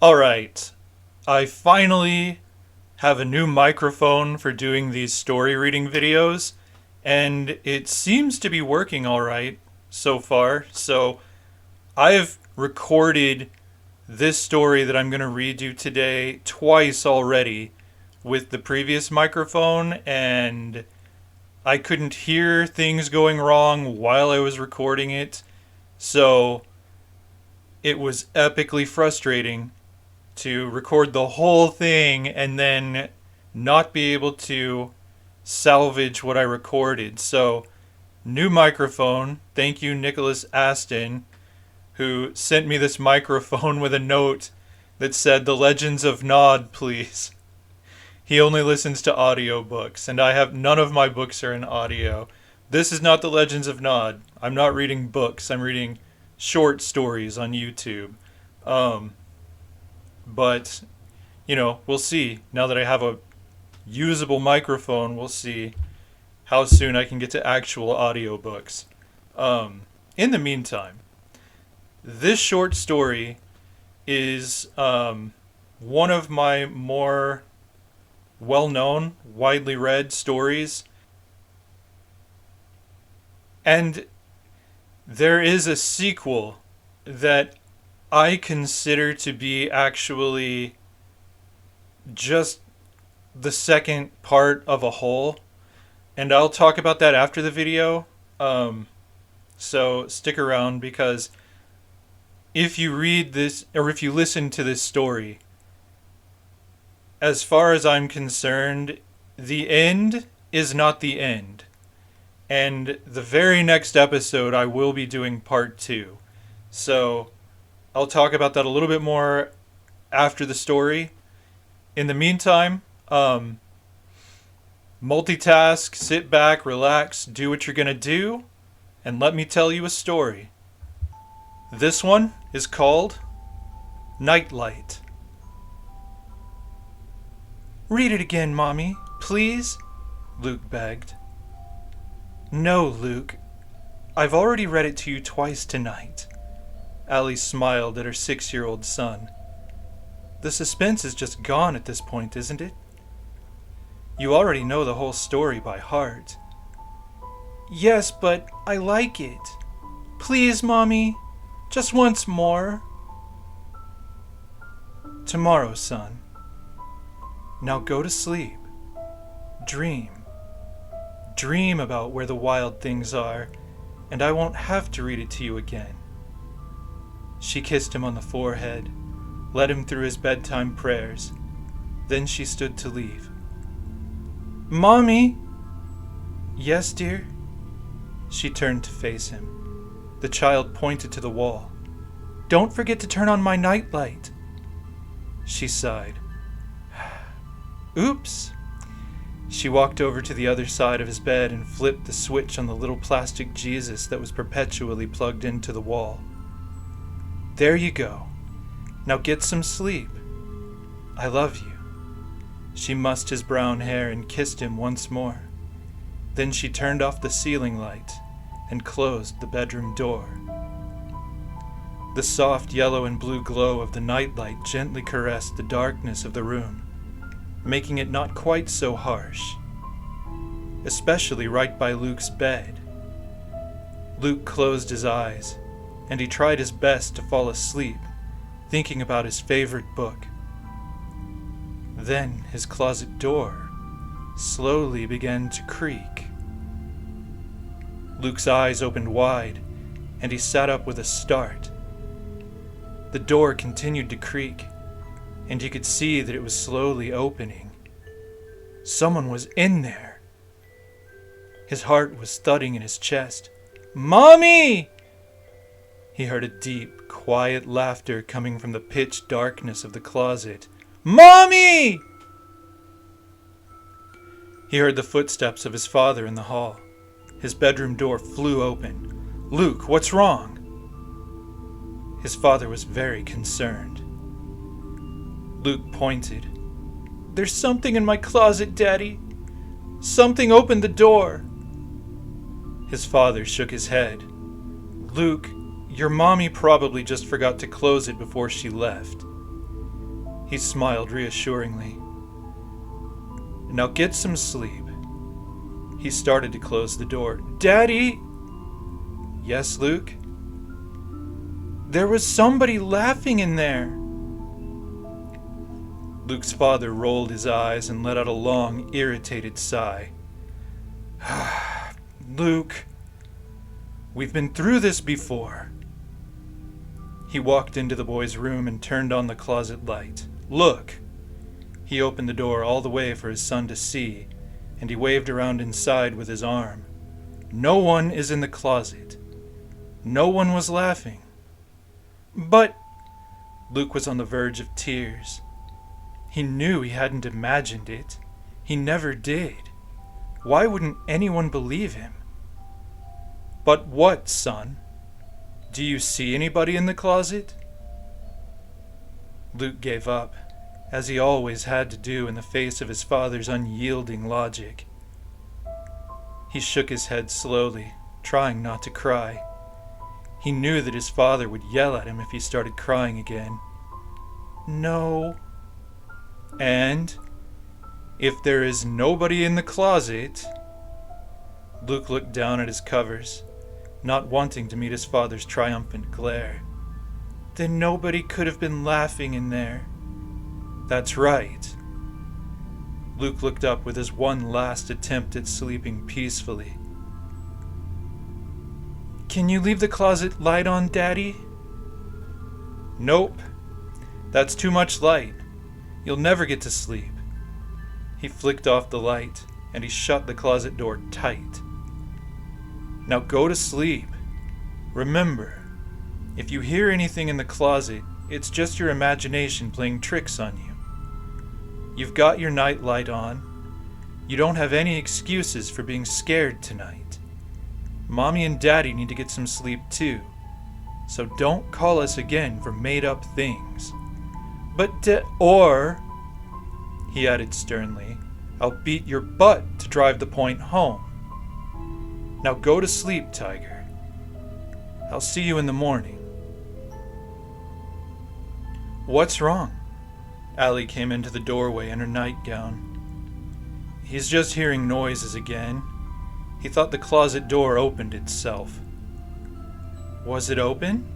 Alright, I finally have a new microphone for doing these story reading videos, and it seems to be working alright so far. So, I've recorded this story that I'm going to read you today twice already with the previous microphone, and I couldn't hear things going wrong while I was recording it. So, it was epically frustrating to record the whole thing and then not be able to salvage what I recorded. So, new microphone. Thank you, Nicholas Aston, who sent me this microphone with a note that said, "The Legends of Nod, please." He only listens to audiobooks, and I have none of my books are in audio. This is not The Legends of Nod. I'm not reading books. I'm reading short stories on YouTube. Um, but we'll see. Now that I have a usable microphone, we'll see how soon I can get to actual audiobooks. In the meantime, this short story is one of my more well-known, widely read stories. And there is a sequel that I consider to be actually just the second part of a whole. And I'll talk about that after the video. So stick around, because if you read this, or if you listen to this story, as far as I'm concerned, the end is not the end. And the very next episode, I will be doing part 2. So I'll talk about that a little bit more after the story. In the meantime, multitask, sit back, relax, do what you're going to do, and let me tell you a story. This one is called Nightlight. "Read it again, Mommy, please," Luke begged. "No, Luke. I've already read it to you twice tonight." Allie smiled at her 6-year-old son. "The suspense is just gone at this point, isn't it? You already know the whole story by heart." "Yes, but I like it. Please, Mommy, just once more." "Tomorrow, son. Now go to sleep. Dream. Dream about where the wild things are, and I won't have to read it to you again." She kissed him on the forehead, led him through his bedtime prayers. Then she stood to leave. "Mommy!" "Yes, dear?" She turned to face him. The child pointed to the wall. "Don't forget to turn on my nightlight." She sighed. "Oops." She walked over to the other side of his bed and flipped the switch on the little plastic Jesus that was perpetually plugged into the wall. "There you go. Now get some sleep. I love you." She mussed his brown hair and kissed him once more. Then she turned off the ceiling light and closed the bedroom door. The soft yellow and blue glow of the nightlight gently caressed the darkness of the room, making it not quite so harsh, especially right by Luke's bed. Luke closed his eyes, and he tried his best to fall asleep, thinking about his favorite book. Then his closet door slowly began to creak. Luke's eyes opened wide, and he sat up with a start. The door continued to creak, and he could see that it was slowly opening. Someone was in there. His heart was thudding in his chest. "Mommy!" He heard a deep, quiet laughter coming from the pitch darkness of the closet. "Mommy!" He heard the footsteps of his father in the hall. His bedroom door flew open. "Luke, what's wrong?" His father was very concerned. Luke pointed. "There's something in my closet, Daddy. Something opened the door." His father shook his head. "Luke, your mommy probably just forgot to close it before she left." He smiled reassuringly. Now get some sleep. He started to close the door. Daddy! Yes, Luke? There was somebody laughing in there. Luke's father rolled his eyes and let out a long, irritated sigh. Luke, we've been through this before. He walked into the boy's room and turned on the closet light. Look! He opened the door all the way for his son to see, and he waved around inside with his arm. No one is in the closet. No one was laughing. But Luke was on the verge of tears. He knew he hadn't imagined it. He never did. Why wouldn't anyone believe him? But what, son? Do you see anybody in the closet? Luke gave up, as he always had to do in the face of his father's unyielding logic. He shook his head slowly, trying not to cry. He knew that his father would yell at him if he started crying again. No. And if there is nobody in the closet... Luke looked down at his covers, not wanting to meet his father's triumphant glare. Then nobody could have been laughing in there. That's right. Luke looked up with his one last attempt at sleeping peacefully. Can you leave the closet light on, Daddy? Nope. That's too much light. You'll never get to sleep. He flicked off the light, and he shut the closet door tight. Now go to sleep. Remember, if you hear anything in the closet, it's just your imagination playing tricks on you. You've got your night light on. You don't have any excuses for being scared tonight. Mommy and Daddy need to get some sleep too, so don't call us again for made-up things. But or, he added sternly, I'll beat your butt to drive the point home. Now go to sleep, Tiger. I'll see you in the morning. What's wrong? Allie came into the doorway in her nightgown. He's just hearing noises again. He thought the closet door opened itself. Was it open?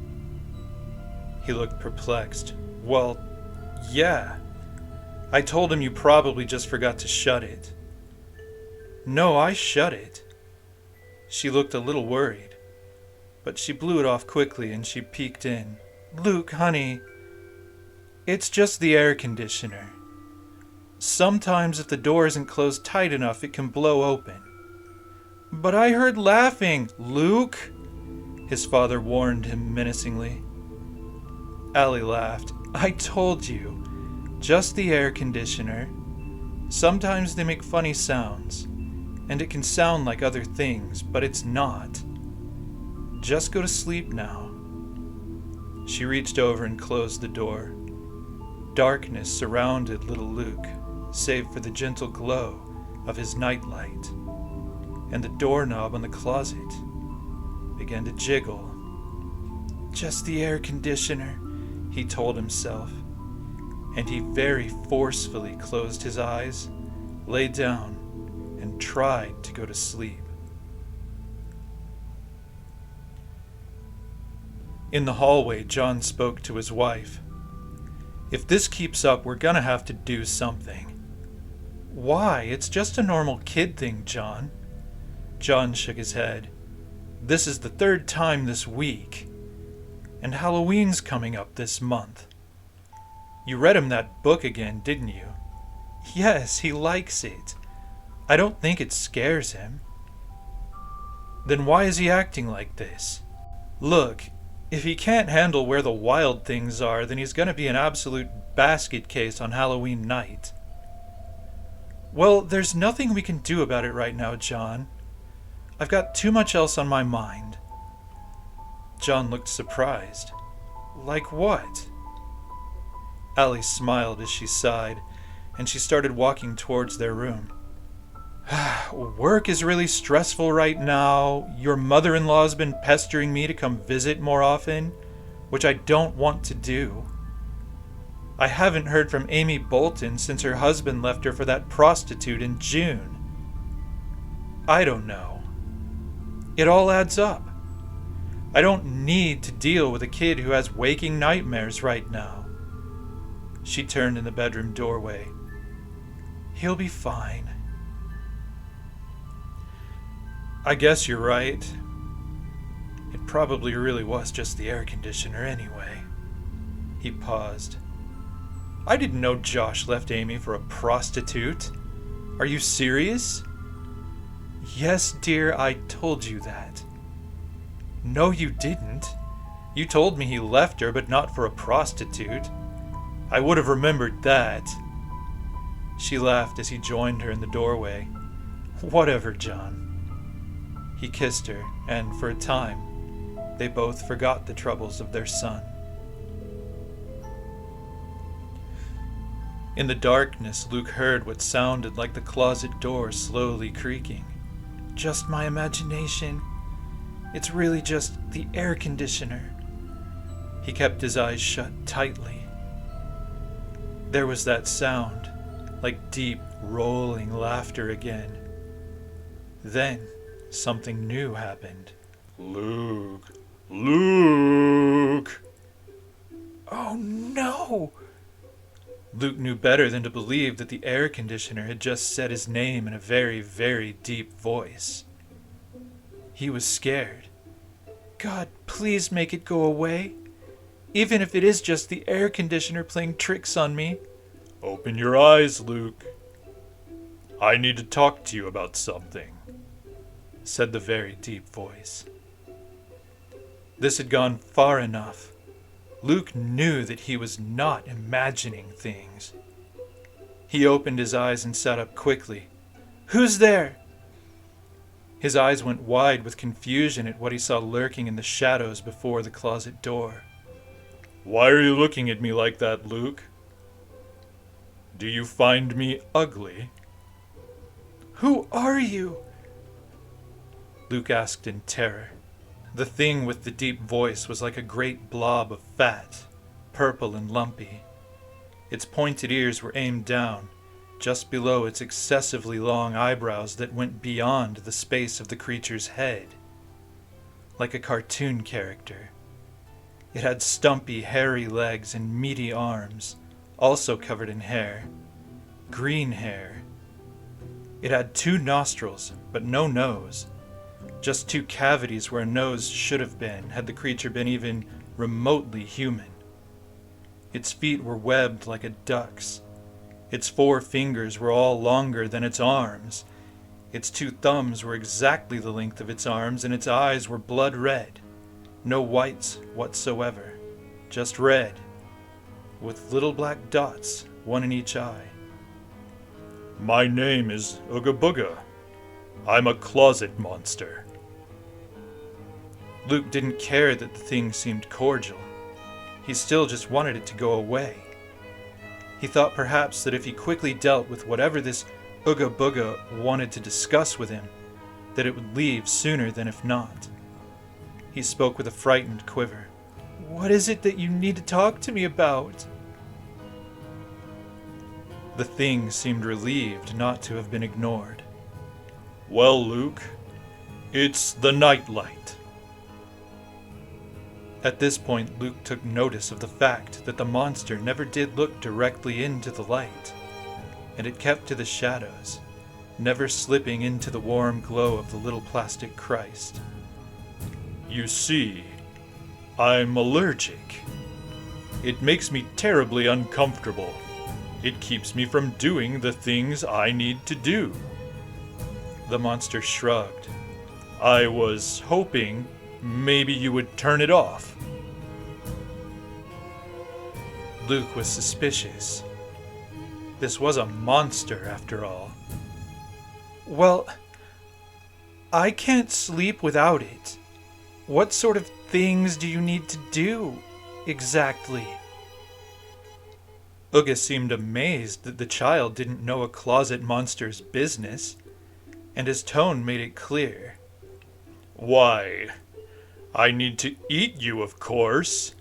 He looked perplexed. Well, yeah. I told him you probably just forgot to shut it. No, I shut it. She looked a little worried, but she blew it off quickly and she peeked in. Luke, honey, it's just the air conditioner. Sometimes if the door isn't closed tight enough, it can blow open. But I heard laughing, Luke, his father warned him menacingly. Allie laughed. I told you, just the air conditioner. Sometimes they make funny sounds, and it can sound like other things, but it's not. Just go to sleep now. She reached over and closed the door. Darkness surrounded little Luke, save for the gentle glow of his nightlight, and the doorknob on the closet began to jiggle. Just the air conditioner, he told himself, and he very forcefully closed his eyes, lay down, and tried to go to sleep. In the hallway, John spoke to his wife. If this keeps up, we're gonna have to do something. Why? It's just a normal kid thing, John. John shook his head. This is the third time this week. And Halloween's coming up this month. You read him that book again, didn't you? Yes, he likes it. I don't think it scares him. Then why is he acting like this? Look, if he can't handle where the wild things are, then he's gonna be an absolute basket case on Halloween night. Well, there's nothing we can do about it right now, John. I've got too much else on my mind. John looked surprised. Like what? Allie smiled as she sighed, and she started walking towards their room. Work is really stressful right now. Your mother-in-law's been pestering me to come visit more often, which I don't want to do. I haven't heard from Amy Bolton since her husband left her for that prostitute in June. I don't know. It all adds up. I don't need to deal with a kid who has waking nightmares right now. She turned in the bedroom doorway. He'll be fine. I guess you're right. It probably really was just the air conditioner anyway. He paused. I didn't know Josh left Amy for a prostitute. Are you serious? Yes, dear, I told you that. No, you didn't. You told me he left her, but not for a prostitute. I would have remembered that. She laughed as he joined her in the doorway. Whatever, John. He kissed her, and for a time, they both forgot the troubles of their son. In the darkness, Luke heard what sounded like the closet door slowly creaking. Just my imagination. It's really just the air conditioner. He kept his eyes shut tightly. There was that sound, like deep, rolling laughter again. Then, something new happened. Luke! Luke! Oh no! Luke knew better than to believe that the air conditioner had just said his name in a very, very deep voice. He was scared. God, please make it go away. Even if it is just the air conditioner playing tricks on me. Open your eyes, Luke. I need to talk to you about something, said the very deep voice. This had gone far enough. Luke knew that he was not imagining things. He opened his eyes and sat up quickly. Who's there? His eyes went wide with confusion at what he saw lurking in the shadows before the closet door. Why are you looking at me like that, Luke? Do you find me ugly? Who are you? Luke asked in terror. The thing with the deep voice was like a great blob of fat, purple and lumpy. Its pointed ears were aimed down, just below its excessively long eyebrows that went beyond the space of the creature's head. Like a cartoon character. It had stumpy, hairy legs and meaty arms, also covered in hair. Green hair. It had 2 nostrils, but no nose. Just 2 cavities where a nose should have been, had the creature been even remotely human. Its feet were webbed like a duck's. Its 4 fingers were all longer than its arms. Its 2 thumbs were exactly the length of its arms, and its eyes were blood red. No whites whatsoever, just red, with little black dots, 1 in each eye. My name is Ooga Booga. I'm a closet monster. Luke didn't care that the thing seemed cordial. He still just wanted it to go away. He thought perhaps that if he quickly dealt with whatever this Ooga Booga wanted to discuss with him, that it would leave sooner than if not. He spoke with a frightened quiver. What is it that you need to talk to me about? The thing seemed relieved not to have been ignored. Well, Luke, it's the nightlight. At this point, Luke took notice of the fact that the monster never did look directly into the light, and it kept to the shadows, never slipping into the warm glow of the little plastic Christ. You see, I'm allergic. It makes me terribly uncomfortable. It keeps me from doing the things I need to do. The monster shrugged. I was hoping maybe you would turn it off. Luke was suspicious. This was a monster, after all. Well, I can't sleep without it. What sort of things do you need to do, exactly? Ooga seemed amazed that the child didn't know a closet monster's business, and his tone made it clear. Why, I need to eat you, of course.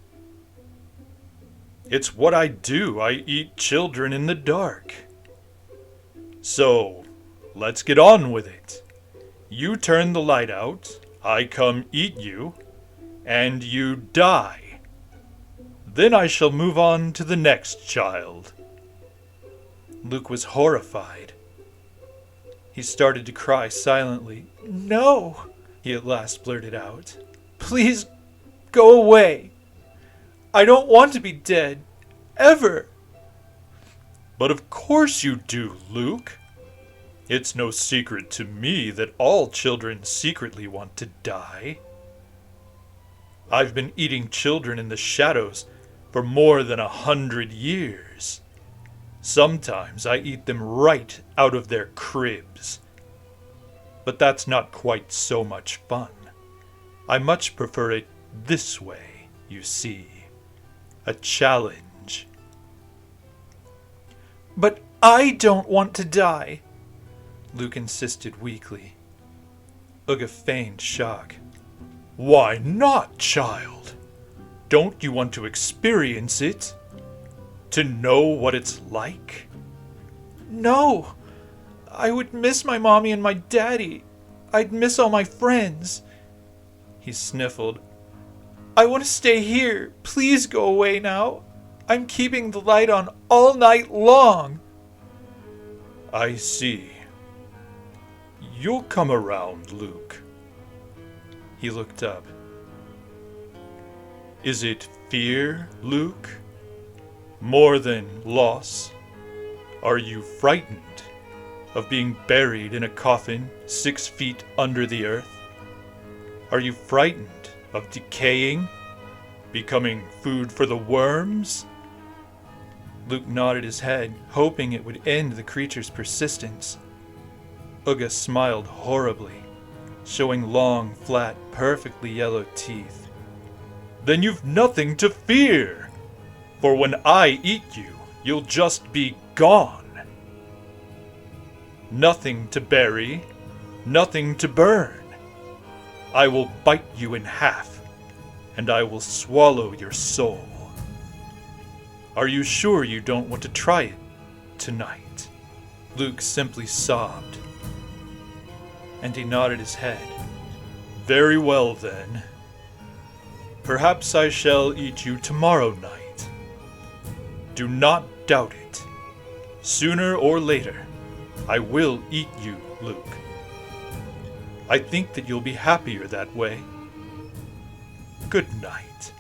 It's what I do. I eat children in the dark. So, let's get on with it. You turn the light out, I come eat you, and you die. Then I shall move on to the next child." Luke was horrified. He started to cry silently. "No," he at last blurted out. "Please go away. I don't want to be dead. Ever." "But of course you do, Luke. It's no secret to me that all children secretly want to die. I've been eating children in the shadows for more than 100 years. Sometimes I eat them right out of their cribs. But that's not quite so much fun. I much prefer it this way, you see. A challenge." "But I don't want to die," Luke insisted weakly. Ooga feigned shock. "Why not, child? Don't you want to experience it? To know what it's like?" "No, I would miss my mommy and my daddy. I'd miss all my friends." He sniffled. "I want to stay here. Please go away now. I'm keeping the light on all night long." "I see. You'll come around, Luke." He looked up. "Is it fear, Luke? More than loss? Are you frightened of being buried in a coffin 6 feet under the earth? Are you frightened of decaying, becoming food for the worms?" Luke nodded his head, hoping it would end the creature's persistence. Ooga smiled horribly, showing long, flat, perfectly yellow teeth. "Then you've nothing to fear, for when I eat you, you'll just be gone. Nothing to bury, nothing to burn. I will bite you in half, and I will swallow your soul. Are you sure you don't want to try it tonight?" Luke simply sobbed, and he nodded his head. "Very well then. Perhaps I shall eat you tomorrow night. Do not doubt it. Sooner or later, I will eat you, Luke. I think that you'll be happier that way. Good night."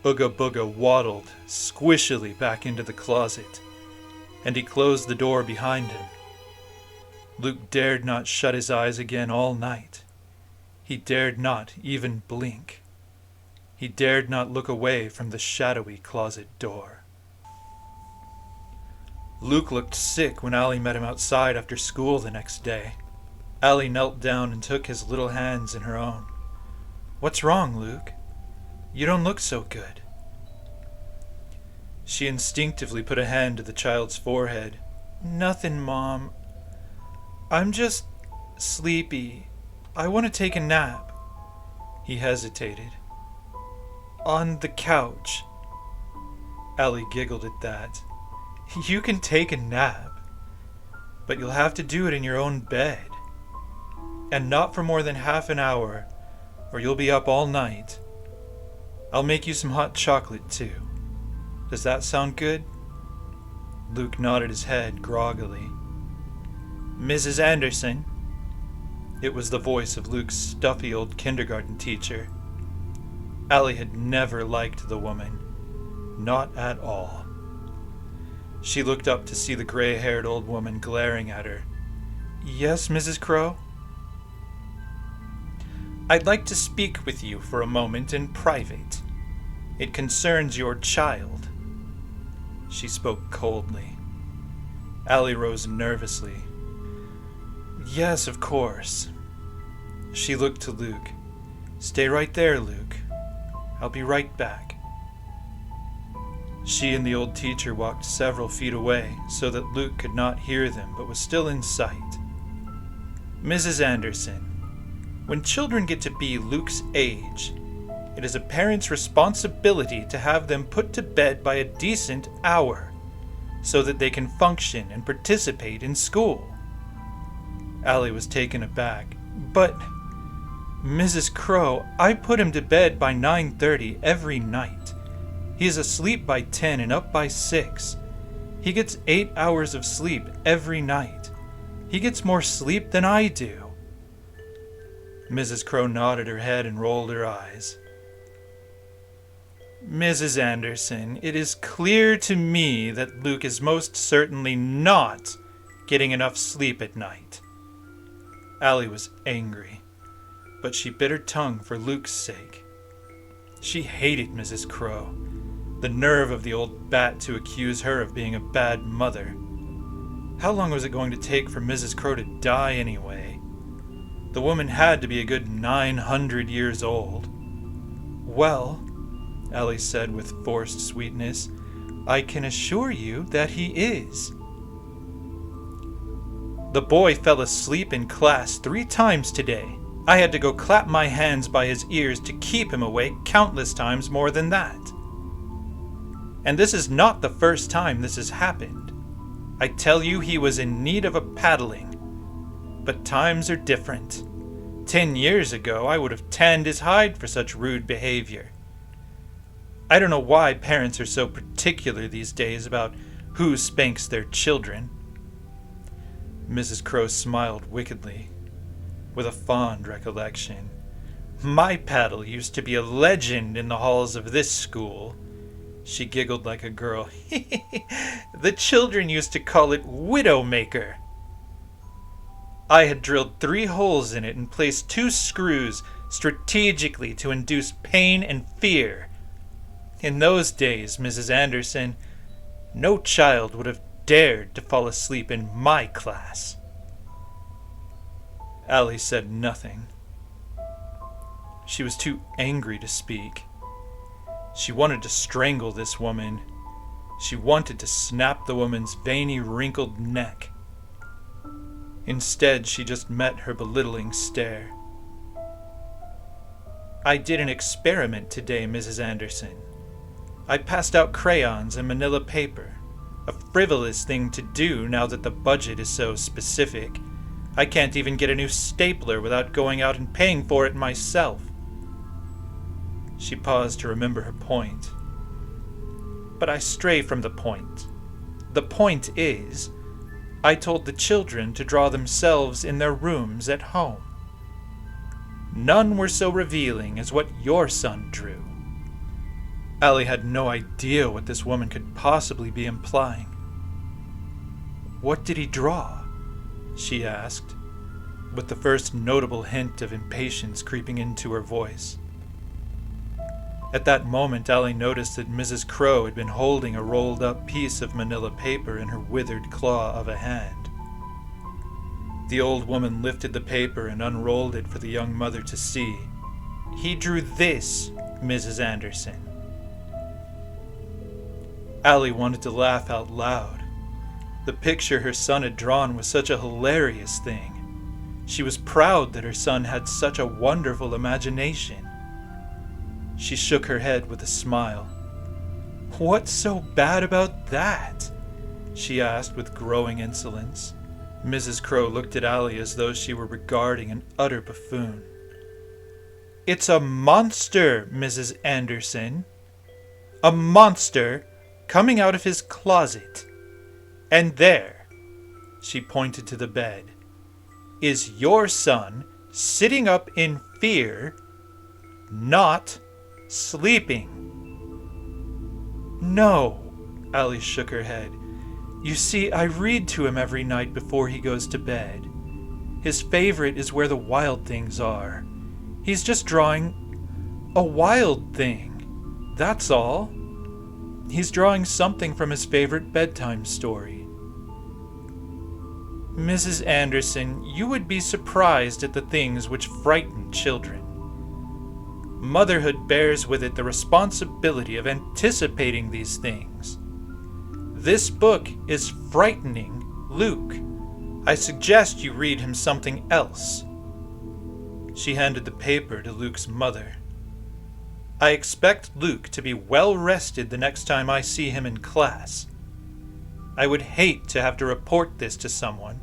Ooga Booga waddled squishily back into the closet, and he closed the door behind him. Luke dared not shut his eyes again all night. He dared not even blink. He dared not look away from the shadowy closet door. Luke looked sick when Allie met him outside after school the next day. Allie knelt down and took his little hands in her own. "What's wrong, Luke? You don't look so good." She instinctively put a hand to the child's forehead. "Nothing, Mom. I'm just sleepy. I want to take a nap." He hesitated. "On the couch." Allie giggled at that. "You can take a nap, but you'll have to do it in your own bed. And not for more than half an hour, or you'll be up all night. I'll make you some hot chocolate, too. Does that sound good?" Luke nodded his head groggily. "Mrs. Anderson?" It was the voice of Luke's stuffy old kindergarten teacher. Allie had never liked the woman. Not at all. She looked up to see the gray-haired old woman glaring at her. "Yes, Mrs. Crow?" "I'd like to speak with you for a moment in private. It concerns your child." She spoke coldly. Allie rose nervously. "Yes, of course." She looked to Luke. "Stay right there, Luke. I'll be right back." She and the old teacher walked several feet away so that Luke could not hear them but was still in sight. "Mrs. Anderson, when children get to be Luke's age, It is a parent's responsibility to have them put to bed by a decent hour, so that they can function and participate in school. Allie was taken aback. But, Mrs. Crow, I put him to bed by 9:30 every night. He is asleep by 10 and up by 6. He gets 8 hours of sleep every night. He gets more sleep than I do. Mrs. Crow nodded her head and rolled her eyes. Mrs. Anderson, it is clear to me that Luke is most certainly not getting enough sleep at night. Allie was angry, but she bit her tongue for Luke's sake. She hated Mrs. Crow. The nerve of the old bat to accuse her of being a bad mother. How long was it going to take for Mrs. Crow to die anyway? The woman had to be a good 900 years old. Well, Allie said with forced sweetness, I can assure you that he is. The boy fell asleep in class 3 times today. I had to go clap my hands by his ears to keep him awake countless times more than that. And this is not the first time this has happened. I tell you, he was in need of a paddling. But times are different. 10 years ago, I would have tanned his hide for such rude behavior. I don't know why parents are so particular these days about who spanks their children. Mrs. Crow smiled wickedly, with a fond recollection. My paddle used to be a legend in the halls of this school. She giggled like a girl. The children used to call it Widowmaker. I had drilled 3 holes in it and placed 2 screws strategically to induce pain and fear. In those days, Mrs. Anderson, no child would have dared to fall asleep in my class. Allie said nothing. She was too angry to speak. She wanted to strangle this woman. She wanted to snap the woman's veiny, wrinkled neck. Instead, she just met her belittling stare. I did an experiment today, Mrs. Anderson. I passed out crayons and manila paper. A frivolous thing to do now that the budget is so specific. I can't even get a new stapler without going out and paying for it myself. She paused to remember her point. But I stray from the point. The point is, I told the children to draw themselves in their rooms at home. None were so revealing as what your son drew. Allie had no idea what this woman could possibly be implying. What did he draw? She asked, with the first notable hint of impatience creeping into her voice. At that moment, Allie noticed that Mrs. Crow had been holding a rolled-up piece of manila paper in her withered claw of a hand. The old woman lifted the paper and unrolled it for the young mother to see. He drew this, Mrs. Anderson. Allie wanted to laugh out loud. The picture her son had drawn was such a hilarious thing. She was proud that her son had such a wonderful imagination. She shook her head with a smile. What's so bad about that? She asked with growing insolence. Mrs. Crow looked at Allie as though she were regarding an utter buffoon. It's a monster, Mrs. Anderson. A monster coming out of his closet. And there, she pointed to the bed, is your son sitting up in fear, not sleeping. No, Allie shook her head. You see, I read to him every night before he goes to bed. His favorite is Where the Wild Things Are. He's just drawing a wild thing. That's all. He's drawing something from his favorite bedtime story. Mrs. Anderson, you would be surprised at the things which frighten children. Motherhood bears with it the responsibility of anticipating these things. This book is frightening Luke. I suggest you read him something else. She handed the paper to Luke's mother. I expect Luke to be well rested the next time I see him in class. I would hate to have to report this to someone.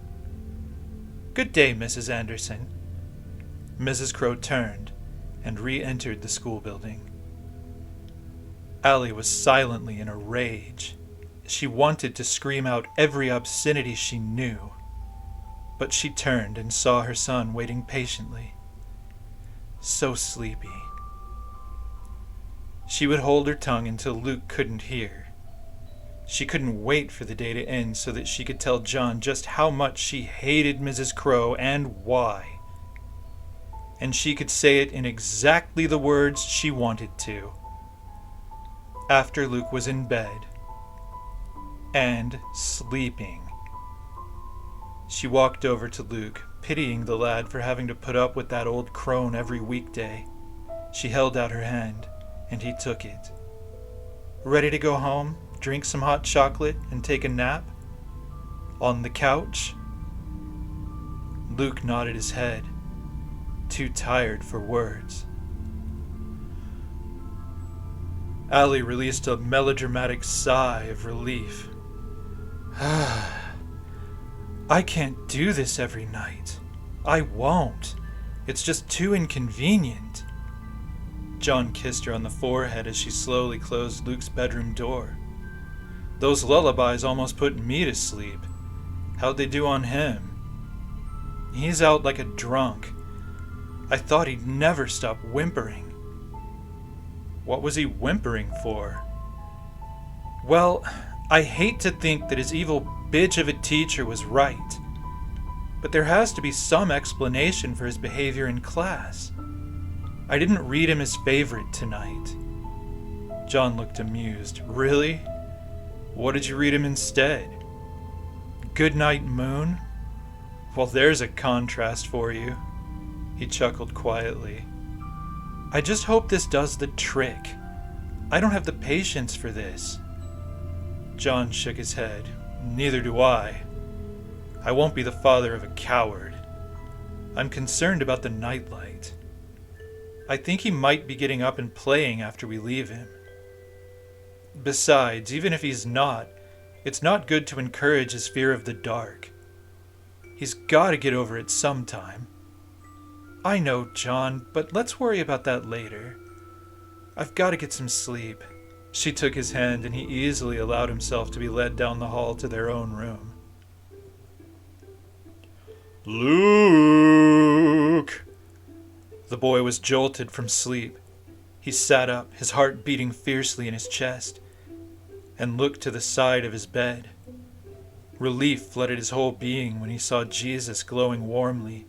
Good day, Mrs. Anderson. Mrs. Crow turned and re-entered the school building. Allie was silently in a rage. She wanted to scream out every obscenity she knew, but she turned and saw her son waiting patiently. So sleepy. She would hold her tongue until Luke couldn't hear. She couldn't wait for the day to end so that she could tell John just how much she hated Mrs. Crow and why. And she could say it in exactly the words she wanted to. After Luke was in bed and sleeping, she walked over to Luke, pitying the lad for having to put up with that old crone every weekday. She held out her hand, and he took it. Ready to go home, drink some hot chocolate, and take a nap? On the couch? Luke nodded his head, too tired for words. Allie released a melodramatic sigh of relief. I can't do this every night. I won't. It's just too inconvenient. John kissed her on the forehead as she slowly closed Luke's bedroom door. Those lullabies almost put me to sleep. How'd they do on him? He's out like a drunk. I thought he'd never stop whimpering. What was he whimpering for? Well, I hate to think that his evil bitch of a teacher was right, but there has to be some explanation for his behavior in class. I didn't read him his favorite tonight. John looked amused. Really? What did you read him instead? Goodnight Moon? Well, there's a contrast for you. He chuckled quietly. I just hope this does the trick. I don't have the patience for this. John shook his head. Neither do I. I won't be the father of a coward. I'm concerned about the nightlight. I think he might be getting up and playing after we leave him. Besides, even if he's not, it's not good to encourage his fear of the dark. He's got to get over it sometime. I know, John, but let's worry about that later. I've got to get some sleep. She took his hand and he easily allowed himself to be led down the hall to their own room. Luke! The boy was jolted from sleep. He sat up, his heart beating fiercely in his chest, and looked to the side of his bed. Relief flooded his whole being when he saw Jesus glowing warmly,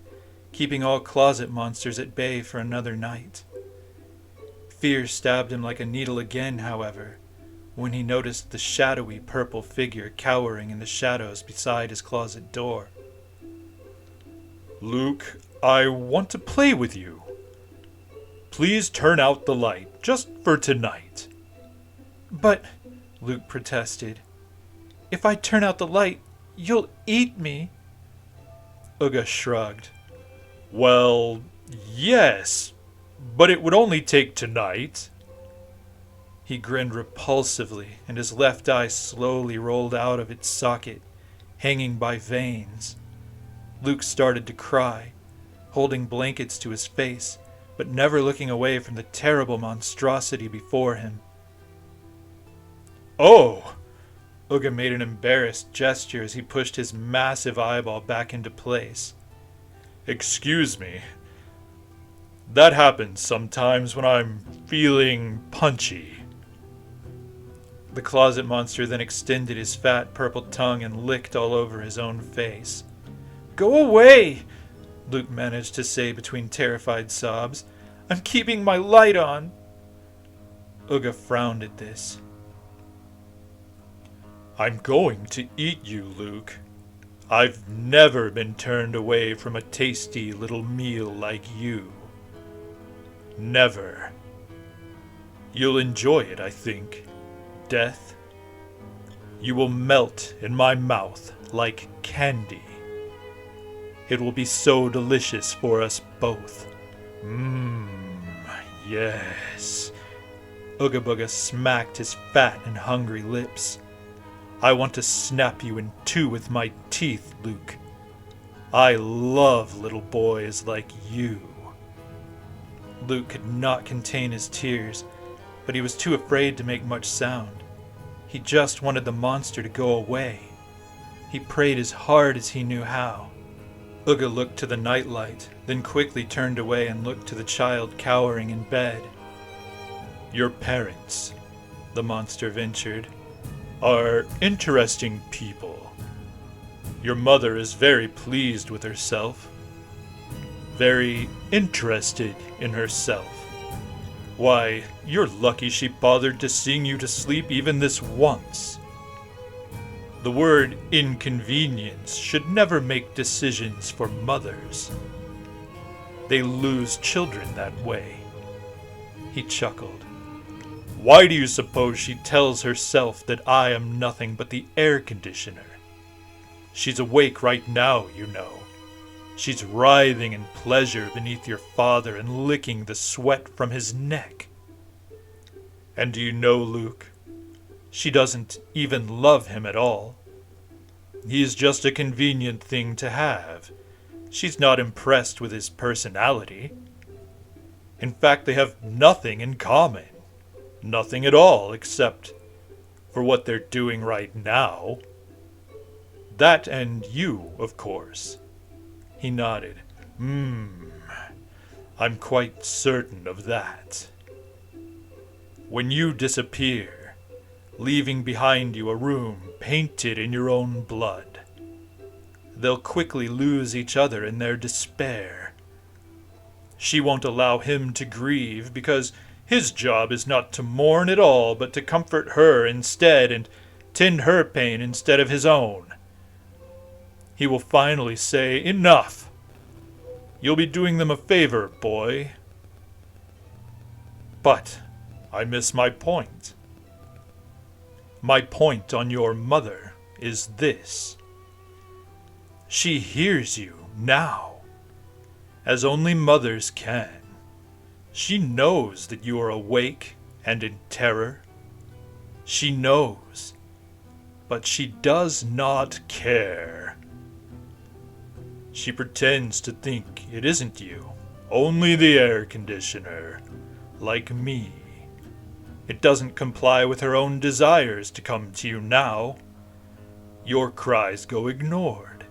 keeping all closet monsters at bay for another night. Fear stabbed him like a needle again, however, when he noticed the shadowy purple figure cowering in the shadows beside his closet door. Luke, I want to play with you. Please turn out the light, just for tonight. But, Luke protested, if I turn out the light, you'll eat me. Ooga shrugged. Well, yes, but it would only take tonight. He grinned repulsively, and his left eye slowly rolled out of its socket, hanging by veins. Luke started to cry, holding blankets to his face, but never looking away from the terrible monstrosity before him. Oh! Ooga made an embarrassed gesture as he pushed his massive eyeball back into place. Excuse me. That happens sometimes when I'm feeling punchy. The closet monster then extended his fat purple tongue and licked all over his own face. Go away, Luke managed to say between terrified sobs. I'm keeping my light on. Ooga frowned at this. I'm going to eat you, Luke. I've never been turned away from a tasty little meal like you. Never. You'll enjoy it, I think. Death. You will melt in my mouth like candy. It will be so delicious for us both. Yes. Ooga Booga smacked his fat and hungry lips. I want to snap you in two with my teeth, Luke. I love little boys like you. Luke could not contain his tears, but he was too afraid to make much sound. He just wanted the monster to go away. He prayed as hard as he knew how. Ooga looked to the nightlight, then quickly turned away and looked to the child cowering in bed. Your parents, the monster ventured, are interesting people. Your mother is very pleased with herself, very interested in herself. Why, you're lucky she bothered to sing you to sleep even this once. The word inconvenience should never make decisions for mothers. They lose children that way. He chuckled. Why do you suppose she tells herself that I am nothing but the air conditioner? She's awake right now, you know. She's writhing in pleasure beneath your father and licking the sweat from his neck. And do you know, Luke, she doesn't even love him at all. He's just a convenient thing to have. She's not impressed with his personality. In fact, they have nothing in common. Nothing at all, except for what they're doing right now. That and you, of course. He nodded. I'm quite certain of that. When you disappear, leaving behind you a room painted in your own blood, they'll quickly lose each other in their despair. She won't allow him to grieve because his job is not to mourn at all, but to comfort her instead and tend her pain instead of his own. He will finally say, enough. You'll be doing them a favor, boy. But I miss my point. My point on your mother is this. She hears you now, as only mothers can. She knows that you are awake and in terror. She knows, but she does not care. She pretends to think it isn't you, only the air conditioner, like me. It doesn't comply with her own desires to come to you now. Your cries go ignored.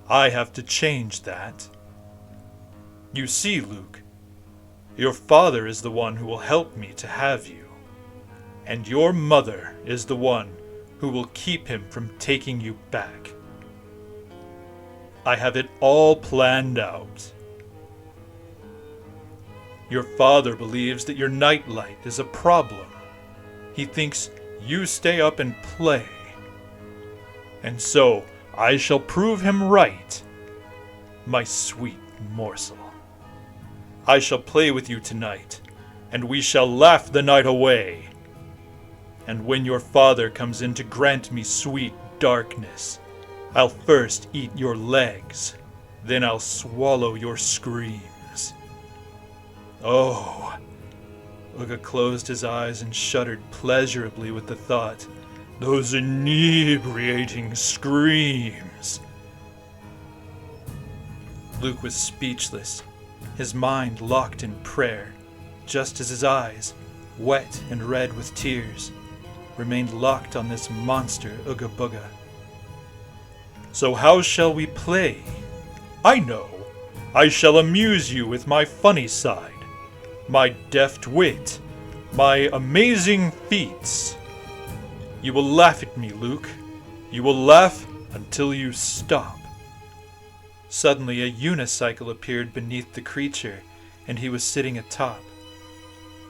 I have to change that. You see, Luke, your father is the one who will help me to have you, and your mother is the one who will keep him from taking you back. I have it all planned out. Your father believes that your nightlight is a problem. He thinks you stay up and play. And so I shall prove him right, my sweet morsel. I shall play with you tonight, and we shall laugh the night away. And when your father comes in to grant me sweet darkness, I'll first eat your legs, then I'll swallow your screams. Oh, Ooga closed his eyes and shuddered pleasurably with the thought. Those inebriating screams. Luke was speechless, his mind locked in prayer, just as his eyes, wet and red with tears, remained locked on this monster Ooga Booga. So how shall we play? I know. I shall amuse you with my funny side, my deft wit, my amazing feats. You will laugh at me, Luke. You will laugh until you stop. Suddenly a unicycle appeared beneath the creature, and he was sitting atop.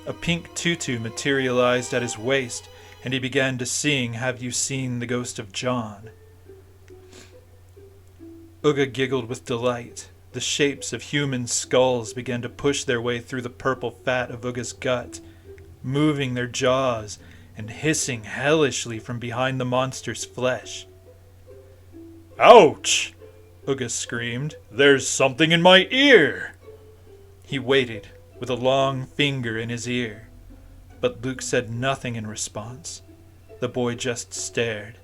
A pink tutu materialized at his waist, and he began to sing Have You Seen the Ghost of John? Ooga giggled with delight. The shapes of human skulls began to push their way through the purple fat of Ooga's gut, moving their jaws and hissing hellishly from behind the monster's flesh. Ouch! Ooga screamed. There's something in my ear! He waited, with a long finger in his ear. But Luke said nothing in response. The boy just stared.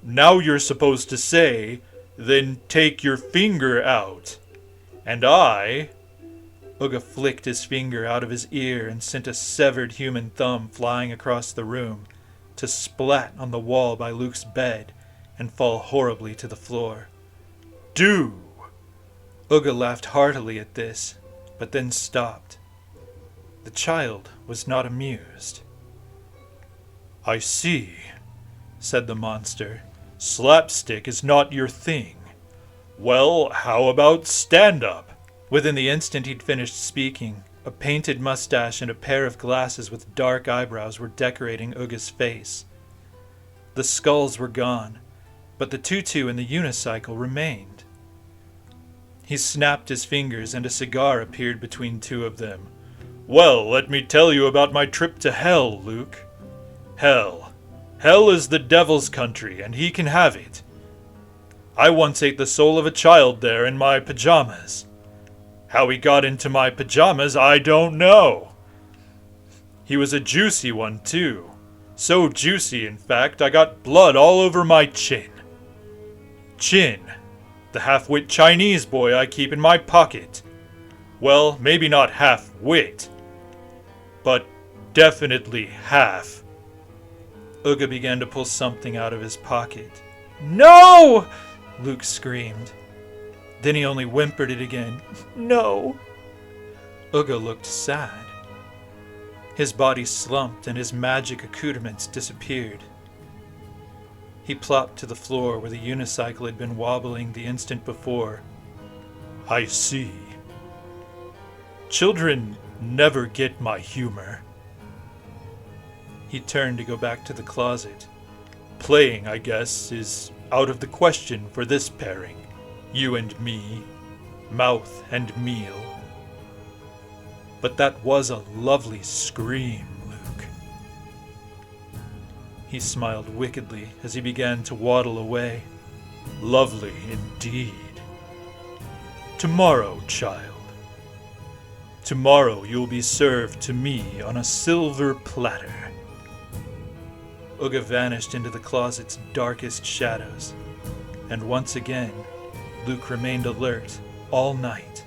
Now you're supposed to say, then take your finger out. And I... Ooga flicked his finger out of his ear and sent a severed human thumb flying across the room to splat on the wall by Luke's bed and fall horribly to the floor. Do! Ooga laughed heartily at this, but then stopped. The child was not amused. I see, said the monster. Slapstick is not your thing. Well, how about stand-up? Within the instant he'd finished speaking, a painted mustache and a pair of glasses with dark eyebrows were decorating Ooga's face. The skulls were gone, but the tutu and the unicycle remained. He snapped his fingers and a cigar appeared between two of them. Well, let me tell you about my trip to hell, Luke. Hell. Hell is the devil's country, and he can have it. I once ate the soul of a child there in my pajamas. How he got into my pajamas, I don't know. He was a juicy one, too. So juicy, in fact, I got blood all over my chin. Chin. The half-wit Chinese boy I keep in my pocket. Well, maybe not half-wit, but definitely half. Ooga began to pull something out of his pocket. No! Luke screamed. Then he only whimpered it again. No. Ooga looked sad. His body slumped and his magic accoutrements disappeared. He plopped to the floor where the unicycle had been wobbling the instant before. I see. Children never get my humor. He turned to go back to the closet. Playing, I guess, is out of the question for this pairing. You and me, mouth and meal. But that was a lovely scream, Luke. He smiled wickedly as he began to waddle away. Lovely indeed. Tomorrow, child. Tomorrow you'll be served to me on a silver platter. Ooga vanished into the closet's darkest shadows, and once again, Luke remained alert all night,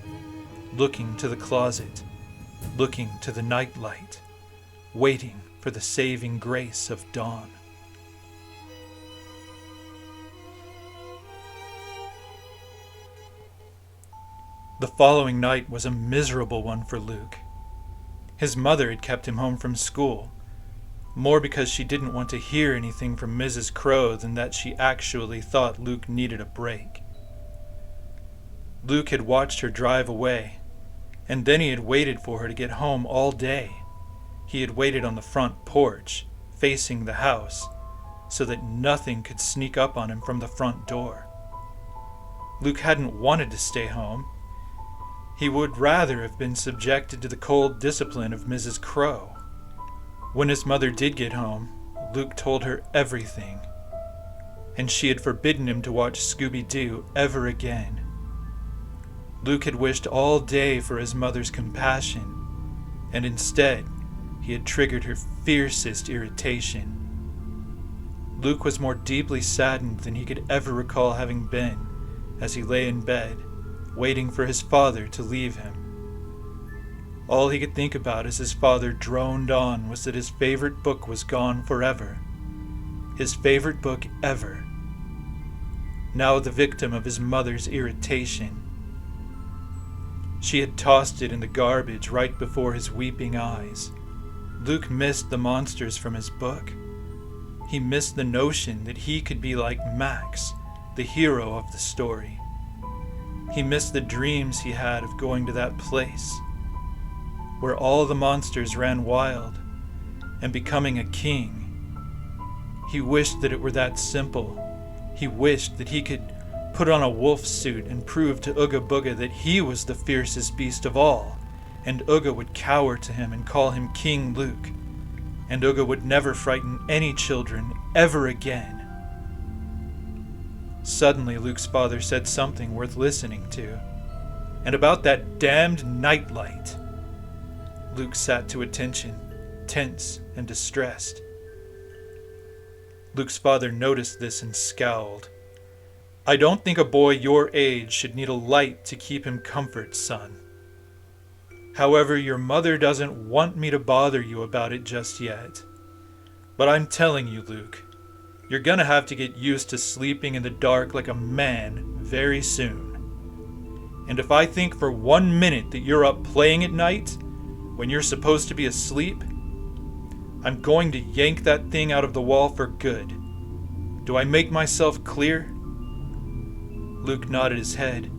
looking to the closet, looking to the nightlight, waiting for the saving grace of dawn. The following night was a miserable one for Luke. His mother had kept him home from school, more because she didn't want to hear anything from Mrs. Crow than that she actually thought Luke needed a break. Luke had watched her drive away, and then he had waited for her to get home all day. He had waited on the front porch, facing the house, so that nothing could sneak up on him from the front door. Luke hadn't wanted to stay home. He would rather have been subjected to the cold discipline of Mrs. Crow. When his mother did get home, Luke told her everything, and she had forbidden him to watch Scooby-Doo ever again. Luke had wished all day for his mother's compassion, and instead, he had triggered her fiercest irritation. Luke was more deeply saddened than he could ever recall having been as he lay in bed, waiting for his father to leave him. All he could think about as his father droned on was that his favorite book was gone forever. His favorite book ever. Now the victim of his mother's irritation. She had tossed it in the garbage right before his weeping eyes. Luke missed the monsters from his book. He missed the notion that he could be like Max, the hero of the story. He missed the dreams he had of going to that place, where all the monsters ran wild, and becoming a king. He wished that it were that simple. He wished that he could put on a wolf suit and prove to Ooga Booga that he was the fiercest beast of all, and Ooga would cower to him and call him King Luke, and Ooga would never frighten any children ever again. Suddenly Luke's father said something worth listening to, and about that damned nightlight. Luke sat to attention. tense and distressed. Luke's father noticed this and scowled. "I don't think a boy your age should need a light to keep him comfort, son. However, your mother doesn't want me to bother you about it just yet. But I'm telling you, Luke, you're gonna have to get used to sleeping in the dark like a man very soon. And if I think for 1 minute that you're up playing at night when you're supposed to be asleep, I'm going to yank that thing out of the wall for good. Do I make myself clear?" Luke nodded his head,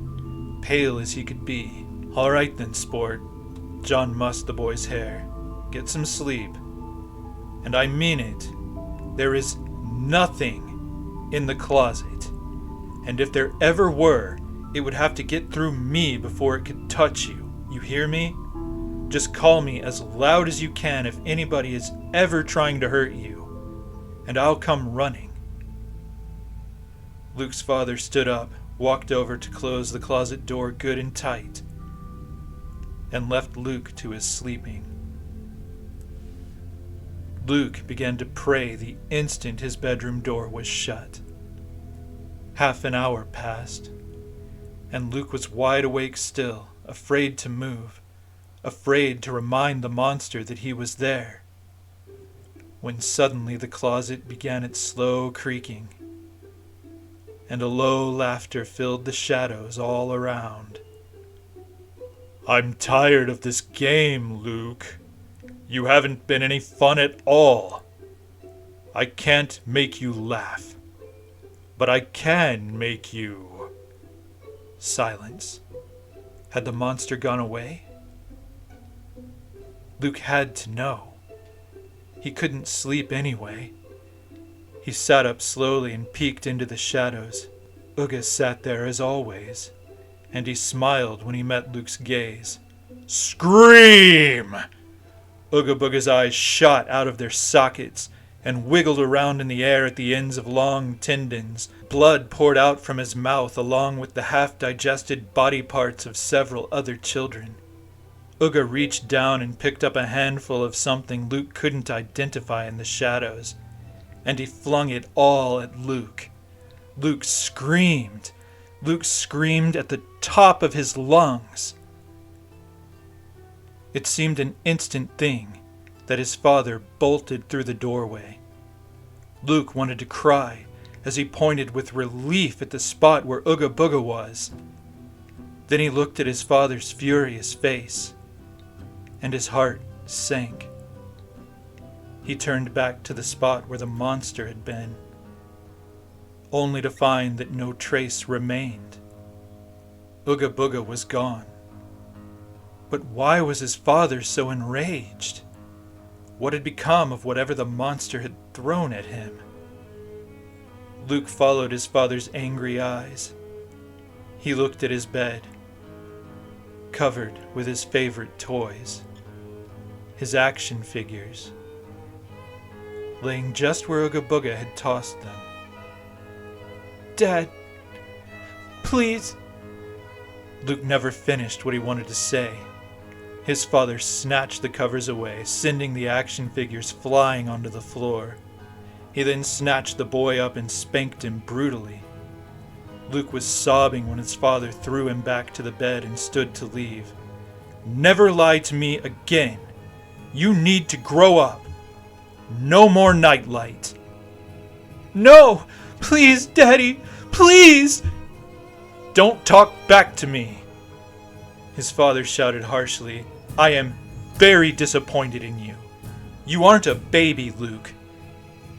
pale as he could be. "All right then, sport." John mussed the boy's hair. "Get some sleep. And I mean it. There is nothing in the closet. And if there ever were, it would have to get through me before it could touch you. You hear me? Just call me as loud as you can if anybody is ever trying to hurt you, and I'll come running." Luke's father stood up, walked over to close the closet door good and tight, and left Luke to his sleeping. Luke began to pray the instant his bedroom door was shut. Half an hour passed, and Luke was wide awake still, afraid to move, afraid to remind the monster that he was there, when suddenly the closet began its slow creaking, and a low laughter filled the shadows all around. "I'm tired of this game, Luke. You haven't been any fun at all. I can't make you laugh, but I can make you..." Silence. Had the monster gone away? Luke had to know. He couldn't sleep anyway. He sat up slowly and peeked into the shadows. Ooga sat there as always, and he smiled when he met Luke's gaze. "Scream!" Ooga Booga's eyes shot out of their sockets and wiggled around in the air at the ends of long tendons. Blood poured out from his mouth along with the half-digested body parts of several other children. Ooga reached down and picked up a handful of something Luke couldn't identify in the shadows, and he flung it all at Luke. Luke screamed. Luke screamed at the top of his lungs. It seemed an instant thing that his father bolted through the doorway. Luke wanted to cry as he pointed with relief at the spot where Ooga Booga was. Then he looked at his father's furious face, and his heart sank. He turned back to the spot where the monster had been, only to find that no trace remained. Ooga Booga was gone. But why was his father so enraged? What had become of whatever the monster had thrown at him? Luke followed his father's angry eyes. He looked at his bed, covered with his favorite toys, his action figures, laying just where Ooga Booga had tossed them. "Dad, please..." Luke never finished what he wanted to say. His father snatched the covers away, sending the action figures flying onto the floor. He then snatched the boy up and spanked him brutally. Luke was sobbing when his father threw him back to the bed and stood to leave. "Never lie to me again. You need to grow up. No more nightlight." "No! Please, Daddy! Please!" "Don't talk back to me!" His father shouted harshly. "I am very disappointed in you. You aren't a baby, Luke.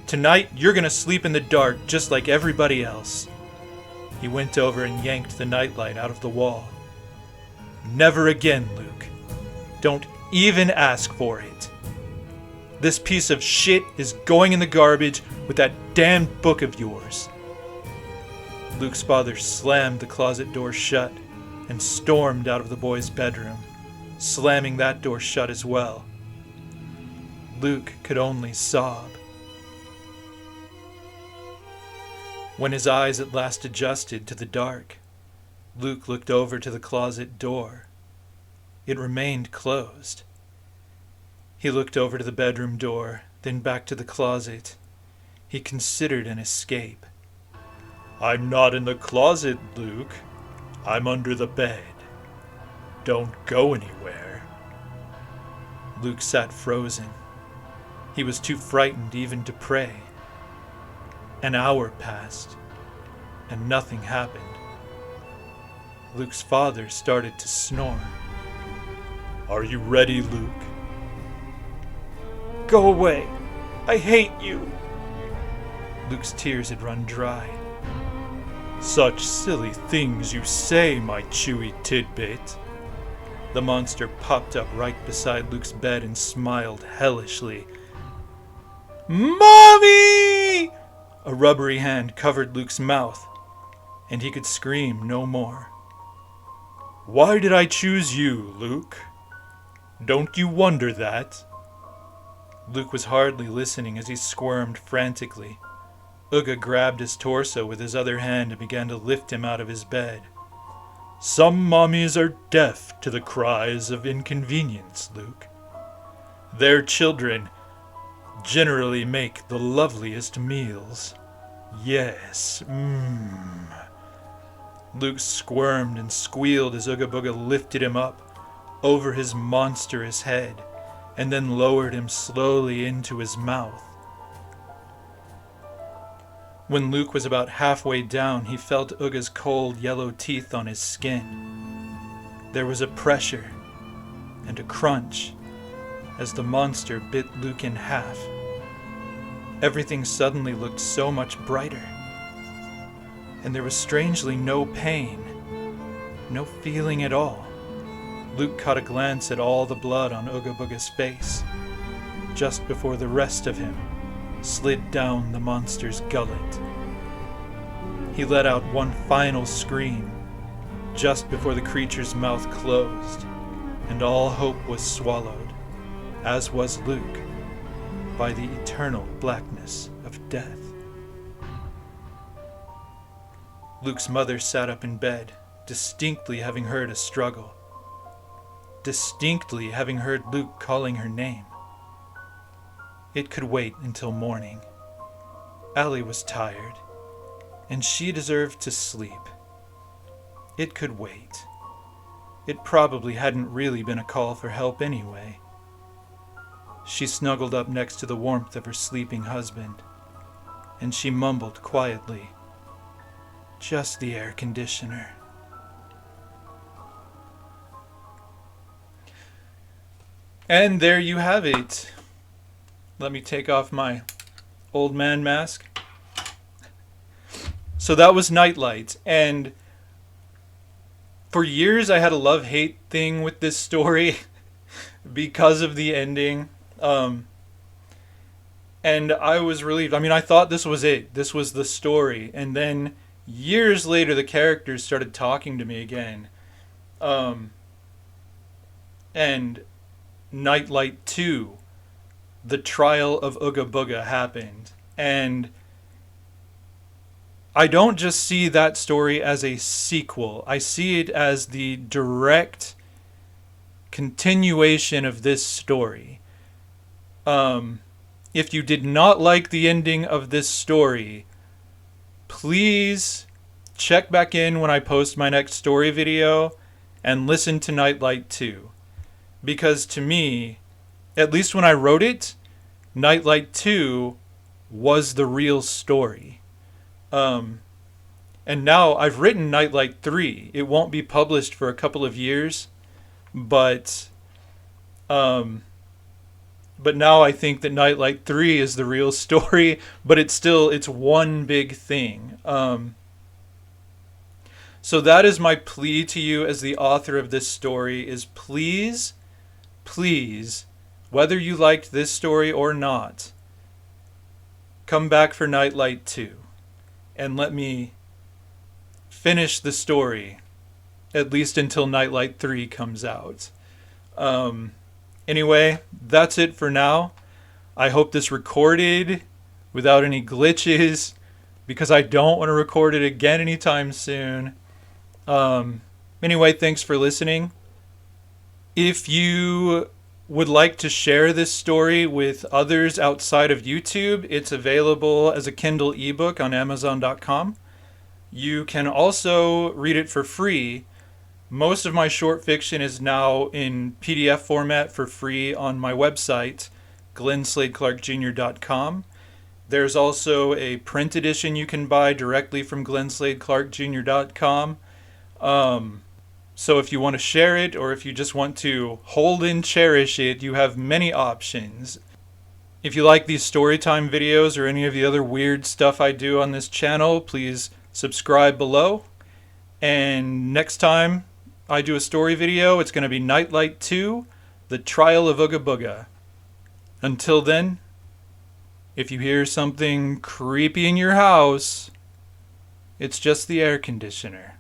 Tonight you're gonna sleep in the dark just like everybody else." He went over and yanked the nightlight out of the wall. "Never again, Luke. Don't even ask for it. This piece of shit is going in the garbage with that damned book of yours." Luke's father slammed the closet door shut and stormed out of the boy's bedroom, slamming that door shut as well. Luke could only sob. When his eyes at last adjusted to the dark, Luke looked over to the closet door. It remained closed. He looked over to the bedroom door, then back to the closet. He considered an escape. I'm not in the closet, Luke. I'm under the bed. Don't go anywhere. Luke sat frozen. He was too frightened even to pray. An hour passed, and nothing happened. Luke's father started to snore. Are you ready, Luke? Go away! I hate you! Luke's tears had run dry. Such silly things you say, my chewy tidbit. The monster popped up right beside Luke's bed and smiled hellishly. Mommy! A rubbery hand covered Luke's mouth, and he could scream no more. Why did I choose you, Luke? Don't you wonder that? Luke was hardly listening as he squirmed frantically. Ooga grabbed his torso with his other hand and began to lift him out of his bed. Some mommies are deaf to the cries of inconvenience, Luke. Their children generally make the loveliest meals. Yes, Luke squirmed and squealed as Ooga Booga lifted him up over his monstrous head and then lowered him slowly into his mouth. When Luke was about halfway down, he felt Ooga's cold yellow teeth on his skin. There was a pressure and a crunch as the monster bit Luke in half. Everything suddenly looked so much brighter. And there was strangely no pain, no feeling at all. Luke caught a glance at all the blood on Ooga Booga's face, just before the rest of him slid down the monster's gullet. He let out one final scream, just before the creature's mouth closed, and all hope was swallowed, as was Luke, by the eternal blackness of death. Luke's mother sat up in bed, distinctly having heard a struggle. Distinctly having heard Luke calling her name. It could wait until morning. Allie was tired, and she deserved to sleep. It could wait. It probably hadn't really been a call for help anyway. She snuggled up next to the warmth of her sleeping husband, and she mumbled quietly, "Just the air conditioner." And there you have it. Let me take off my old man mask. So that was Nightlight, and for years I had a love-hate thing with this story because of the ending. And I was relieved. I mean, I thought this was it. This was the story. And then years later, the characters started talking to me again. And Nightlight 2, the trial of Ooga Booga happened. And I don't just see that story as a sequel. I see it as the direct continuation of this story. If you did not like the ending of this story, please check back in when I post my next story video and listen to Nightlight 2. Because to me, at least when I wrote it, Nightlight 2 was the real story. And now I've written Nightlight 3. It won't be published for a couple of years, but now I think that Nightlight 3 is the real story, but it's one big thing. So that is my plea to you as the author of this story is please, whether you liked this story or not, come back for Nightlight 2 and let me finish the story, at least until Nightlight 3 comes out. Anyway, that's it for now. I hope this recorded without any glitches, because I don't want to record it again anytime soon. Anyway, thanks for listening. If you would like to share this story with others outside of YouTube, it's available as a Kindle ebook on Amazon.com. You can also read it for free. Most of my short fiction is now in PDF format for free on my website, glensladeclarkjr.com. There's also a print edition you can buy directly from glensladeclarkjr.com. So if you want to share it, or if you just want to hold and cherish it, you have many options. If you like these storytime videos or any of the other weird stuff I do on this channel, please subscribe below. And next time I do a story video, it's going to be Nightlight 2, The Trial of Ooga Booga. Until then, if you hear something creepy in your house, it's just the air conditioner.